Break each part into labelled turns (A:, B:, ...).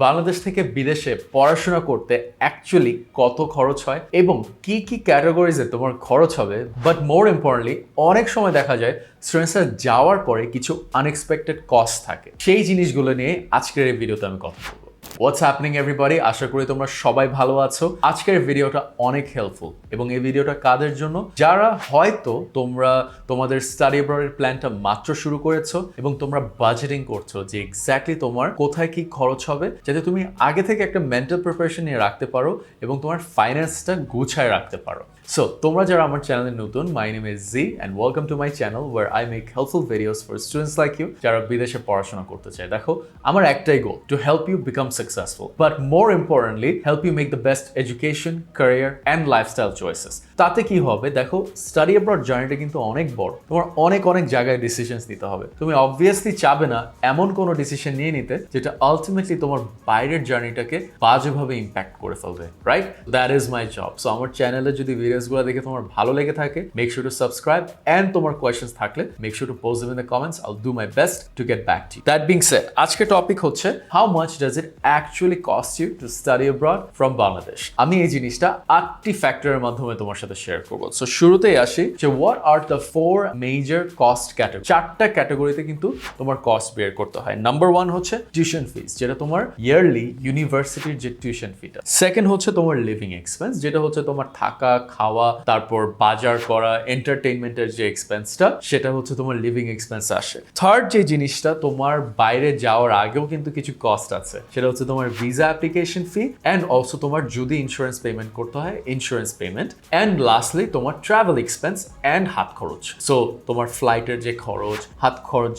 A: বাংলাদেশ থেকে বিদেশে পড়াশোনা করতে অ্যাকচুয়ালি কত খরচ হয় এবং কি কি ক্যাটাগরিজে তোমার খরচ হবে, বাট মোর ইম্পর্টেন্টলি অনেক সময় দেখা যায় স্টুডেন্টসরা যাওয়ার পরে কিছু আনএক্সপেক্টেড কস্ট থাকে। সেই জিনিসগুলো নিয়ে আজকের এই ভিডিওতে আমি কথা বলবো। হোয়াটস হ্যাপনিং এভরিবডি, আশা করি তোমরা সবাই ভালো আছো। আজকের ভিডিওটা অনেক হেল্পফুল এবং এই ভিডিওটা কাদের জন্য? যারা হয়তো তোমরা তোমাদের স্টাডি অ্যাব্রডের প্ল্যানটা মাত্র শুরু করেছো এবং তোমরা বাজেটিং করছো যে এক্স্যাক্টলি তোমার কোথায় কি খরচ হবে, যাতে তুমি আগে থেকে একটা মেন্টাল প্রিপারেশন নিয়ে রাখতে পারো এবং তোমার ফাইন্যান্সটা গুছায় রাখতে পারো। So, তোমরা যারা আমার চ্যানেলে নতুন, my name is Z and welcome to my channel where I make helpful videos for students like you যারা বিদেশে পড়াশোনা করতে চায়। দেখো, আমার একটাই গোল, to help you become successful, but more importantly, help you make the best education, career and lifestyle choices. তাতে কি হবে? দেখো, স্টাডি অ্যাব্রড জার্নিটা কিন্তু অনেক বড়, তোমার অনেক জায়গায় ডিসিশনস নিতে হবে। তুমি অবভিয়াসলি চাবে না এমন কোনো ডিসিশন নিয়ে নিতে যেটা আলটিমেটলি তোমার বাইরের জার্নিটাকে বাজেভাবে ইম্প্যাক্ট করে ফেলবে, right? That is my job. So আমার চ্যানেলে যদি ভিডিওসগুলো দেখে তোমার ভালো লেগে থাকে, make sure to subscribe and তোমার কোয়েশ্চেন্স থাকলে make sure to post them in the comments. I'll do my best to get back to you. That being said, আজকের টপিক হচ্ছে how much does it actually cost you to study abroad from Bangladesh. আমি এই জিনিসটা 8টি ফ্যাক্টরের মাধ্যমে তোমার সাথে শেয়ার করবো। সো শুরুতেই আসি যে what are the 4 major cost category. 4টা ক্যাটাগরিতে কিন্তু তোমার কস্ট বের করতে হয়। নাম্বার 1 হচ্ছে টিউশন ফিস, যেটা তোমার ইয়ারলি ইউনিভার্সিটির যে টিউশন ফিটা। সেকেন্ড হচ্ছে তোমার লিভিং এক্সপেন্স, যেটা হচ্ছে তোমার থাকা, খাওয়া, তারপর বাজার করা, এন্টারটেইনমেন্টের যে এক্সপেন্সটা, সেটা হচ্ছে তোমার লিভিং এক্সপেন্স আসে। থার্ড যে জিনিসটা, তোমার বাইরে যাওয়ার আগেও কিন্তু কিছু কস্ট আছে, সেটা হচ্ছে তোমার visa application fee and also তোমার যদি ইন্স্যুরেন্স পেমেন্ট করতে হয় ইন্স্যুরেন্স পেমেন্ট, এন্ড লাস্টলি তোমার ট্রাভেল এক্সপেন্স এন্ড হাত খরচ। সো তোমার ফ্লাইটের যে খরচ, হাত খরচ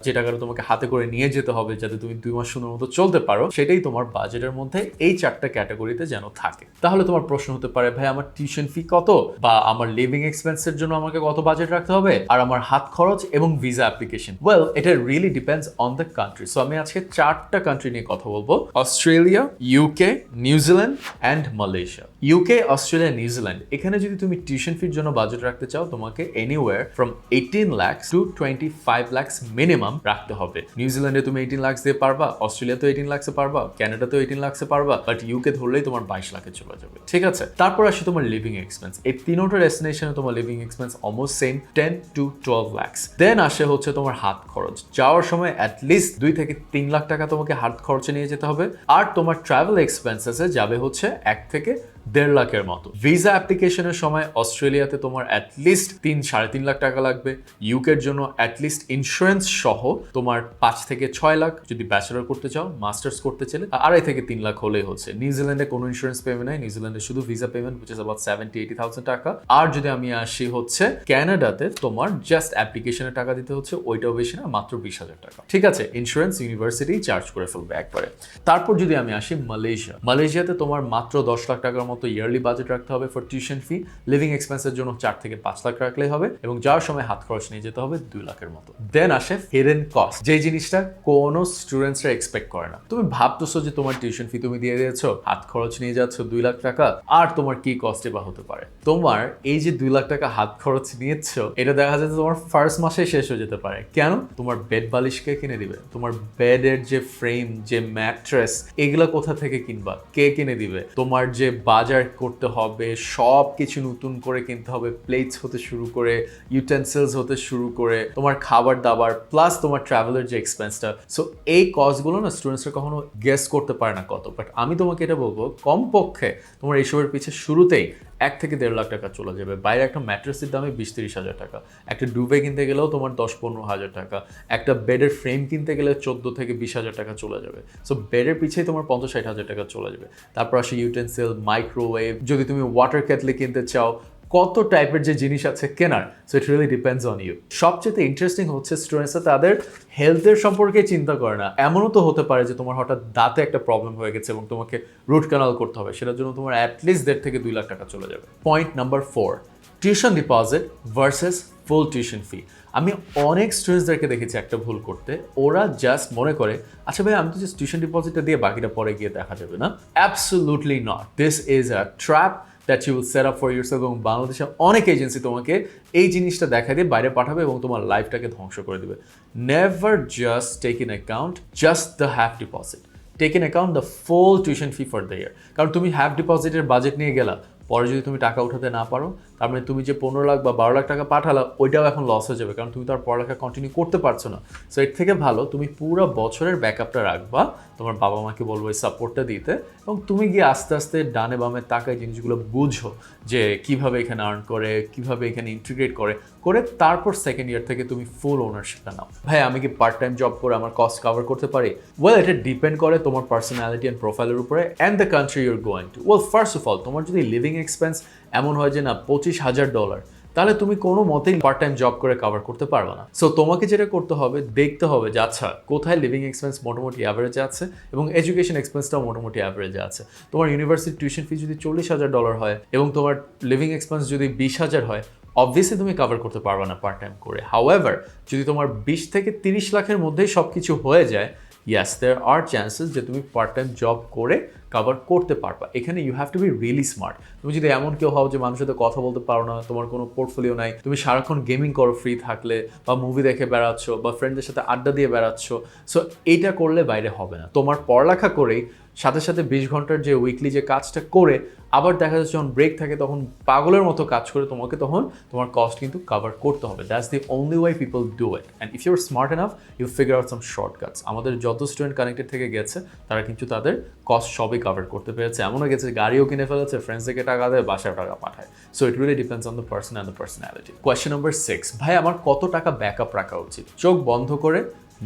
A: যে টাকাটা তোমাকে হাতে করে নিয়ে যেতে হবে যাতে তুমি 2 মাস সুন্দর মতো চলতে পারো, সেটাই তোমার বাজেটের মধ্যে এই 4টা ক্যাটাগরিতে যেন থাকে। তাহলে তোমার প্রশ্ন হতে পারে, ভাই আমার টিউশন ফি কত, বা আমার লিভিং এক্সপেন্সের জন্য আমাকে কত বাজেট রাখতে হবে, আর আমার হাত খরচ এবং ভিসা অ্যাপ্লিকেশন? ওয়েল, এটা really depends on the country. So আমি আজকে 4টা কান্ট্রি নিয়ে কথা বলবো: Australia, UK, New Zealand and Malaysia. UK, Australia, New Zealand, এখানে যদি তুমি টিউশন ফির জন্য বাজেট রাখতে চাও, তোমাকে anywhere from 18 lakhs to 25 lakhs minimum রাখতে হবে। নিউজিল্যান্ডে তুমি 18 লাখ দিয়ে পারবা, অস্ট্রেলিয়াতেও 18 লাখে পারবা, কানাডাতেও 18 লাখে পারবা, বাট ইউকে ধরলেই তোমার 22 লাখে চলে যাবে। ঠিক আছে, তারপর আসি তোমার লিভিং এক্সপেন্স। এই তিনটা ডেস্টিনেশনে তোমার living expense almost same, 10 to 12 lakhs। দেন আসে হচ্ছে তোমার হাত খরচ। যাওয়ার সময় অ্যাটলিস্ট 2 থেকে 3 লাখ টাকা তোমাকে হাত খরচে নিয়ে যেতে হবে। আর তোমার ট্রাভেল এক্সপেন্সেসে যাবে হচ্ছে 1 থেকে 1.5 লাখের মতো। ভিসা অ্যাপ্লিকেশনের সময় অস্ট্রেলিয়াতে তোমার অ্যাটলিস্ট 3-3.5 লাখ টাকা লাগবে। ইউকের জন্য অ্যাটলিস্ট ইন্স্যুরেন্স সহ তোমার 5 থেকে 6 লাখ, যদি ব্যাচেলর করতে চাও, মাস্টার্স করতে চাইলে 2.5 থেকে 3 লাখ হলেই হচ্ছে। নিউজিল্যান্ডে কোনো ইন্স্যুরেন্স পেমেন্ট নাই, নিউজিল্যান্ডে শুধু visa payment, which is about 70,000-80,000 টাকা। আর যদি আমি আসি হচ্ছে কানাডাতে, তোমার জাস্ট অ্যাপ্লিকেশনের টাকা দিতে হচ্ছে, ওইটাও বেশি না, মাত্র 20,000 টাকা। ঠিক আছে, ইন্স্যুরেন্স ইউনিভার্সিটি চার্জ করে ফেলবে একবারে। তারপর যদি আমি আসি মালয়েশিয়াতে তোমার মাত্র 10 লাখ টাকার মতো ইয়ারলি বাজেট রাখতে হবে ফর টিউশন ফি। লিভিং এক্সপেন্সের জন্য 4 থেকে 5 লাখ রাখলেই হবে এবং যাওয়ার সময় হাত খরচ নিয়ে যেতে হবে 2 লাখের মতো। দেন আসে হিডেন কস্ট, যে জিনিসটা কোনো স্টুডেন্টসরা এক্সপেক্ট করে না। তুমি ভাবতেছো যে তোমার টিউশন ফি তুমি দিয়ে দিয়েছো, হাত খরচ নিয়ে যাচ্ছ 2 লাখ টাকা, আর তোমার কি কস্টে বা হতে পারে? তোমার এই যে 2 লাখ টাকা হাত খরচ নিয়েছ, এটা দেখা যাচ্ছে তোমার ফার্স্ট মাসে শেষ হয়ে যেতে পারে। কেন? তোমার বেড বালিশ কে কিনে দিবে? তোমার বেডের যে ফ্রেম, যে ম্যাট্রেস, এগুলা কোথা থেকে কিনবা? কে কিনে দিবে? তোমার যে বাজার করতে হবে, সব কিছু নতুন করে কিনতে হবে, প্লেটস হতে শুরু করে, ইউটেন্সিলস হতে শুরু করে, তোমার খাবার দাবার প্লাস তোমার ট্রাভেলের যে এক্সপেন্সটা। সো এই কস্টগুলো না স্টুডেন্টসরা কখনো গেস করতে পারে না কত, বাট আমি তোমাকে এটা বলবো, কমপক্ষে তোমার এইসবের পিছে শুরুতেই 1 থেকে 1.5 লাখ টাকা চলে যাবে। বাইরে একটা ম্যাট্রেসের দামে 20-30 হাজার টাকা, একটা ডুবে কিনতে গেলেও তোমার 10-15 হাজার টাকা, একটা বেডের ফ্রেম কিনতে গেলে 14 থেকে 20 হাজার টাকা চলে যাবে। সো বেডের পিছেই তোমার 50-60 হাজার টাকা চলে যাবে। তারপর আসে ইউটেন্সিল, মাইক্রোওয়েভ, যদি তুমি ওয়াটার কেটলি কিনতে চাও, কত টাইপের যে জিনিস আছে কেনার। So it really depends on you. সবচেয়ে ইন্টারেস্টিং হচ্ছে স্টুডেন্টসরা তাদের হেলথের সম্পর্কে চিন্তা করে না। এমনও তো হতে পারে যে তোমার হঠাৎ দাঁতে একটা প্রবলেম হয়ে গেছে এবং তোমাকে রুট ক্যানাল করতে হবে, সেটার জন্য তোমার অ্যাটলিস্ট 1.5 থেকে 2 লাখ টাকা চলে যাবে। Point number 4, tuition deposit versus ফুল টিউশন ফি। আমি অনেক স্টুডেন্টসদেরকে দেখেছি একটা ভুল করতে। ওরা জাস্ট মনে করে, আচ্ছা ভাই আমি তো জাস্ট টিউশন ডিপোজিটটা দিয়ে বাকিটা পরে গিয়ে দেখা যাবে না। Absolutely not. This is a trap that you will set up for yourself। এবং বাংলাদেশে অনেক এজেন্সি তোমাকে এই জিনিসটা দেখায় দিয়ে বাইরে পাঠাবে এবং তোমার লাইফটাকে ধ্বংস করে দেবে। Never just take in account just the half deposit. Take in account the full tuition fee for the year. কারণ তুমি হ্যাফ ডিপোজিটের বাজেট নিয়ে গেলা, পরে যদি তুমি টাকা উঠাতে না পারো, তার মানে তুমি যে 15 লাখ বা 12 লাখ টাকা পাঠালা ওইটাও এখন লস হয়ে যাবে, কারণ তুমি তার পড়ালেখা কন্টিনিউ করতে পারছো না। সো এর থেকে ভালো তুমি পুরো বছরের ব্যাকআপটা রাখবা, তোমার বাবা মাকে বলবো এই সাপোর্টটা দিতে, এবং তুমি গিয়ে আস্তে আস্তে ডানে বামে তাকায় জিনিসগুলো বুঝো যে কিভাবে এখানে আর্ন করে, কিভাবে এখানে ইন্টিগ্রেট করে তারপর সেকেন্ড ইয়ার থেকে তুমি ফুল ওনারশিপটা নাও। ভাই আমি কি পার্ট টাইম জব করে আমার কস্ট কভার করতে পারি? ওয়েল, এটা ডিপেন্ড করে তোমার পার্সোনালিটি অ্যান্ড প্রোফাইলের উপরে and the country your going to. Well, first of all তোমার যদি লিভিং এক্সপেন্স এমন হয় যে না $25,000, তাহলে তুমি কোনো মতেই পার্ট টাইম জব করে কভার করতে পারবে না। সো তোমাকে যেটা করতে হবে, দেখতে হবে যে আচ্ছা কোথায় লিভিং এক্সপেন্স মোটামুটি অ্যাভারেজে আছে এবং এডুকেশন এক্সপেন্সটাও মোটামুটি অ্যাভারেজে আছে। তোমার ইউনিভার্সিটি টিউশন ফি যদি $40,000 হয় এবং তোমার লিভিং এক্সপেন্স যদি 20,000 হয়, অবভিয়াসলি তুমি কভার করতে পারবে না পার্ট টাইম করে। হাউএভার, যদি তোমার 20 থেকে 30 লাখের মধ্যেই সব কিছু হয়ে যায়, ইয়াস দেয়ার আর চান্সেস যে তুমি পার্ট টাইম জব করে কভার করতে পারবা। এখানে you have to be really smart. তুমি যদি এমন কেউ হও যে মানুষের সাথে কথা বলতে পারো না, তোমার কোনো পোর্টফোলিও নাই, তুমি সারাক্ষণ গেমিং করো ফ্রি থাকলে, বা মুভি দেখে বেড়াচ্ছ, বা ফ্রেন্ডদের সাথে আড্ডা দিয়ে বেড়াচ্ছ, সো এইটা করলে বাইরে হবে না। তোমার পড়ালেখা করেই সাথে সাথে 20 ঘন্টার যে উইকলি যে কাজটা করে আবার দেখা যাচ্ছে যখন ব্রেক থাকে তখন পাগলের মতো কাজ করে তোমাকে তখন তোমার কস্ট কিন্তু কভার করতে হবে। That's the only way people do it, and if you are smart enough you figure out some shortcuts. আমাদের যত স্টুডেন্ট কানেক্টেড থেকে গেছে তারা কিন্তু তাদের কস্ট সবই কভার করতে পেরেছে। এমনও গেছে গাড়িও কিনে ফেলেছে, ফ্রেন্ডসদেরকে টাকা দেয়, বাসায় টাকা পাঠায়। So it really depends on the person and the personality. Question number 6, ভাই আমার কত টাকা ব্যাকআপ রাখা উচিত? চোখ বন্ধ করে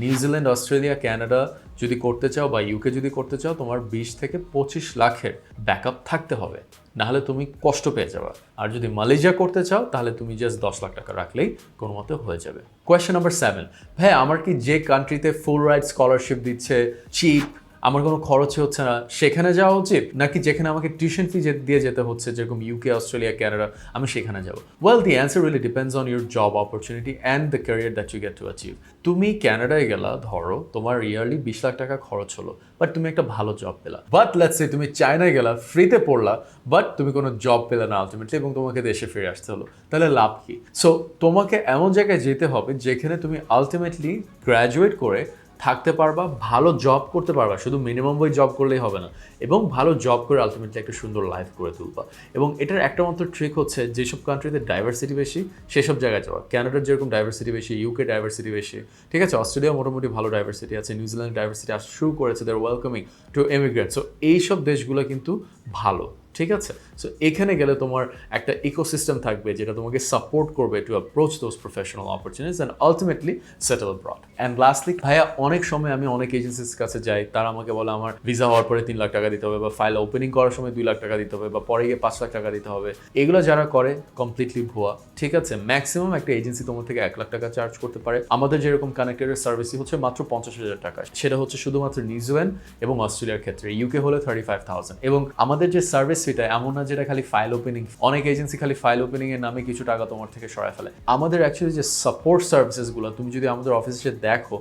A: নিউজিল্যান্ড, অস্ট্রেলিয়া, কানাডা যদি করতে চাও বা ইউকে যদি করতে চাও, তোমার 20 থেকে 25 লাখের ব্যাকআপ থাকতে হবে, নাহলে তুমি কষ্ট পেয়ে যাবে। আর যদি মালয়েশিয়া করতে চাও তাহলে তুমি জাস্ট 10 লাখ টাকা রাখলেই কোনো মতে হয়ে যাবে। কোয়েশ্চেন নাম্বার 7, ভাই আমার কি যে কান্ট্রিতে ফুল রাইড স্কলারশিপ দিচ্ছে, চিপ, আমার কোনো খরচই হচ্ছে না, সেখানে যাওয়া উচিত, নাকি যেখানে আমাকে টিউশন ফি দিয়ে যেতে হচ্ছে যেরকম ইউকে, অস্ট্রেলিয়া, কানাডা, আমি সেখানে যাবো? Well, the answer really depends on your job opportunity and the career that you get to achieve. তুমি ক্যানাডায় গেলা, ধরো তোমার ইয়ারলি 20 লাখ টাকা খরচ হলো, বাট তুমি একটা ভালো জব পেলা। বাট লেটস সে তুমি চায়নায় গেলা, ফ্রিতে পড়লা, বাট তুমি কোনো জব পেলে না আলটিমেটলি, এবং তোমাকে দেশে ফিরে আসতে হলো, তাহলে লাভ কি? সো তোমাকে এমন জায়গায় যেতে হবে যেখানে তুমি আলটিমেটলি গ্র্যাজুয়েট করে থাকতে পারবা, ভালো জব করতে পারবা, শুধু মিনিমাম ওয়েজ জব করলেই হবে না, এবং ভালো জব করে আলটিমেটলি একটা সুন্দর লাইফ করে তুলবা। এবং এটার একটা মাত্র ট্রিক হচ্ছে যেসব কান্ট্রিতে ডাইভার্সিটি বেশি সেসব জায়গায় যাওয়া। কানাডার যেরকম ডাইভার্সিটি বেশি, ইউকে ডাইভার্সিটি বেশি, ঠিক আছে, অস্ট্রেলিয়া মোটামুটি ভালো ডাইভার্সিটি আছে, নিউজিল্যান্ড ডাইভার্সিটি আসা শুরু করেছে, they are welcoming to immigrant. So এইসব দেশগুলো কিন্তু ভালো, ঠিক আছে। সো এখানে গেলে তোমার একটা ইকোসিস্টেম থাকবে যেটা তোমাকে সাপোর্ট করবে to approach those professional opportunities and ultimately settle abroad. And lastly, ভাইয়া অনেক সময় আমি অনেক এজেন্সির কাছে যাই, তারা আমাকে বলে আমার ভিসা হওয়ার পরে 3 লাখ টাকা দিতে হবে, বা ফাইল ওপেনিং করার সময় 2 লাখ টাকা দিতে হবে, বা পরে গিয়ে 5 লাখ টাকা দিতে হবে। এগুলো যারা করে কমপ্লিটলি ভুয়া, ঠিক আছে। ম্যাক্সিমাম একটা এজেন্সি তোমার থেকে 1 লাখ টাকা চার্জ করতে পারে। আমাদের যেরকম কানেক্টেডের সার্ভিসই হচ্ছে মাত্র 50,000 টাকা, সেটা হচ্ছে শুধুমাত্র নিউজিল্যান্ড এবং অস্ট্রেলিয়ার ক্ষেত্রে। ইউকে হলে 35,000। এবং আমাদের যে সার্ভিস ফিটা এমন না যেটা খালি ফাইল ওপেনিং, অনেক এজেন্সি খালি ফাইল ওপেনিং এর নামে কিছু টাকা তোমার থেকে সরায় ফেলে। আমাদের অ্যাকচুয়ালি যে সাপোর্ট সার্ভিসেসগুলো তুমি যদি আমাদের অফিসে দেখো,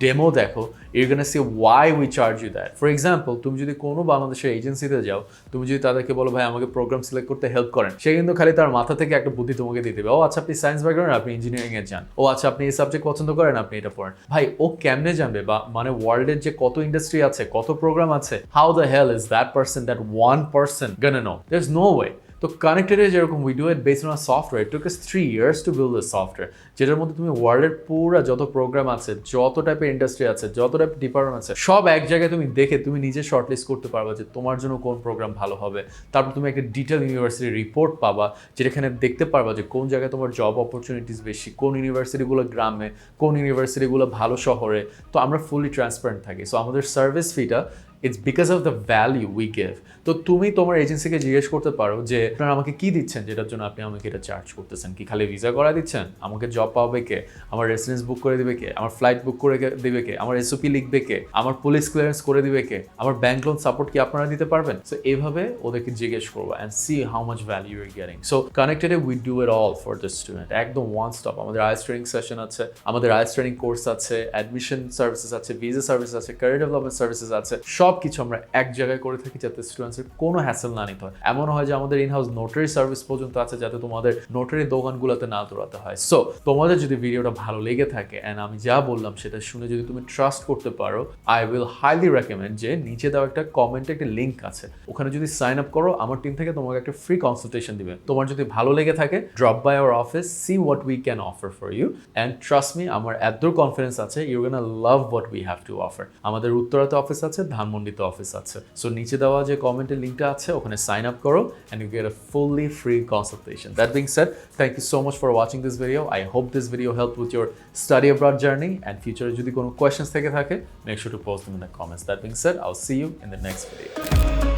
A: ডেমো দেখো, you can see why we charge you that. For example, তুমি যদি কোনো বাংলাদেশের এজেন্সিতে যাও, তুমি যদি তাদেরকে বলো ভাই আমাকে প্রোগ্রাম সিলেক্ট করতে হেল্প করেন, সে কিন্তু খালি তার মাথা থেকে একটা বুদ্ধি তোমাকে দিয়ে দেবে। ও আচ্ছা আপনি সায়েন্স ব্যাকগ্রাউন্ড, আপনি ইঞ্জিনিয়ারিং এ যান, ও আচ্ছা আপনি এই সাবজেক্ট পছন্দ করেন, আপনি এটা পড়েন। ভাই ও কেমনে জানবে, বা মানে ওয়ার্ল্ডের যে কত ইন্ডাস্ট্রি আছে, কত প্রোগ্রাম আছে, how the hell is that person, that one person গonna know? There's no way. তো কানেক্টেডে যেরকম we do it based on a software, it took us 3 years to build the software, যেটার মধ্যে তুমি ওয়ার্ল্ডের পুরো যত প্রোগ্রাম আছে, যত টাইপের ইন্ডাস্ট্রি আছে, যত টাইপের ডিপার্টমেন্ট আছে, সব এক জায়গায় তুমি দেখে তুমি নিজে শর্টলিস্ট করতে পারবা যে তোমার জন্য কোন প্রোগ্রাম ভালো হবে। তারপর তুমি একটা ডিটেল ইউনিভার্সিটি রিপোর্ট পাবা, যেখানে দেখতে পারবা যে কোন জায়গায় তোমার জব অপরচুনিটিস বেশি, কোন ইউনিভার্সিটিগুলো গ্রামে, কোন ইউনিভার্সিটিগুলো ভালো শহরে। তো আমরা ফুলি ট্রান্সপারেন্ট থাকি। সো আমাদের সার্ভিস ফিটা it's because of the value we give. তো তুমি তোমার এজেন্সিকে জিজ্ঞেস করতে পারো যে আপনারা আমাকে কি দিচ্ছেন যেটার জন্য আপনি আমাকে এটা চার্জ করতেছেন? কি খালি ভিসা করা দিচ্ছেন? আমাকে জব পাবে কে? আমার রেসিডেন্স বুক করে দিবে কে? আমার ফ্লাইট বুক করে দিবে কে? আমার এসওপি লিখবে কে? আমার পুলিশ ক্লিয়ারেন্স করে দিবে কে? আমার ব্যাংক লোন সাপোর্ট কি আপনারা দিতে পারবেন? সো এইভাবে ওদেরকে জিজ্ঞেস করবো and see how much value you are getting. So কানেক্টেডে we do it all for the student, একদম ওয়ান স্টপ। আমাদের আইএলটিএস ট্রেনিং সেশন আছে, আমাদের আইএলটিএস ট্রেনিং কোর্স আছে, অ্যাডমিশন সার্ভিসেস আছে, ভিসা সার্ভিস আছে, ক্যারিয়ার ডেভেলপমেন্ট সার্ভিসেস আছে, সব সব কিছু আমরা এক জায়গায় করে থাকি যাতে স্টুডেন্টসের কোনো হ্যাসেল না নিতে হয়। এমন হয় যে আমাদের ইনহাউস নোটারি সার্ভিস পর্যন্ত আছে যাতে তোমাদের নোটারি দোকানগুলোতে না দৌড়াতে হয়। সো তোমাদের যদি ভিডিওটা ভালো লেগে থাকে অ্যান্ড আমি যা বললাম সেটা শুনে যদি তুমি ট্রাস্ট করতে পারো, আই উইল হাইলি রেকমেন্ড যে নিচে দেওয়া একটা কমেন্টে একটা লিঙ্ক আছে, ওখানে যদি সাইন আপ করো আমার টিম থেকে তোমাকে একটা ফ্রি কনসালটেশন দিবে। তোমার যদি ভালো লেগে থাকে, drop by our office, see what we can offer for you, and trust me আমার এতদূর কনফিডেন্স আছে you gonna love what we have to offer. আমাদের উত্তরাতে অফিস আছে, ধানমন্ডিতে অফিস আছে। সো নিচে দেওয়া যে কমেন্টের লিঙ্কটা আছে ওখানে সাইন আপ করো and you get a fully free consultation. That being said, thank you so much for watching this video. I hope this video helped with your study abroad journey, and future যদি কোনো questions থেকে থাকে, make sure to post them in the comments. That being said, I'll see you in the next video.